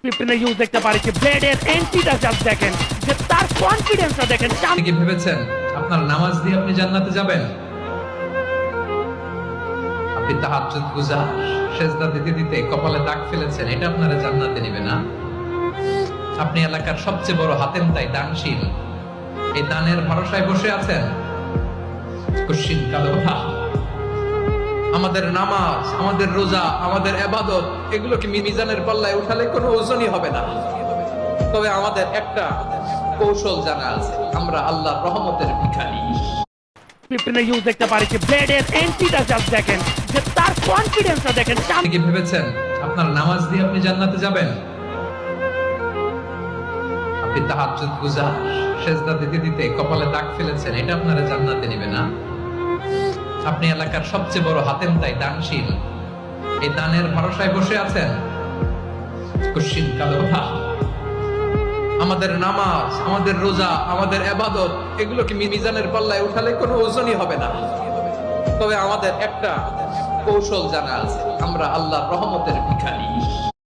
পিপনে use দেখতে পারি যে ব্লেডের এন্ট্রিটা জাস্ট দেখেন, যে তার কনফিডেন্সটা দেখেন। আপনি কি ভেবেছেন আপনার নামাজ দিয়ে আপনি জান্নাতে যাবেন? আপনি তাহাজ্জুদ গুজার, সেজদা দিতে দিতে কপালে দাগ ফেলেছেন, এটা আপনারা জান্নাতে নেবে না। আপনি এলাকার সবচেয়ে বড় হাতেম তাই দানশীল, এই দানের ভরসায় বসে আছেন। কুশ্চিন কালো না। আমাদের নামাজ, আমাদের রোজা, আমাদের ইবাদত, এগুলোকে মিজানের পাল্লায় উঠালে কোনো ওজনই হবে না। তবে আমাদের একটা কৌশল জানা আছে, আমরা আল্লাহর রহমতের ভিখারি। পিপনে ইউজ দেখতে পারি যে ব্লেডের এন্ট্রিটা জাস্ট দেখেন, যে তার কনফিডেন্সটা দেখেন। আপনি কি ভেবেছেন আপনার নামাজ দিয়ে আপনি জান্নাতে যাবেন? আপনি তাহাজ্জুদ গুজার, সেজদা দিতে দিতে কপালে দাগ ফেলেছেন, এটা আপনারা জান্নাতে নেবে না। আপনি এলাকার সবচেয়ে বড় হাতেম তাই দানশীল, এই দানের ভরসায় বসে আছেন। কুশ্চিন কালো না। আমাদের নামাজ, আমাদের রোজা, আমাদের ইবাদত, এগুলোকে মিজানের পাল্লায় উঠালে কোনো ওজনই হবে না। তবে আমাদের একটা কৌশল জানা আছে, আমরা আল্লাহর রহমতের ভিখারি।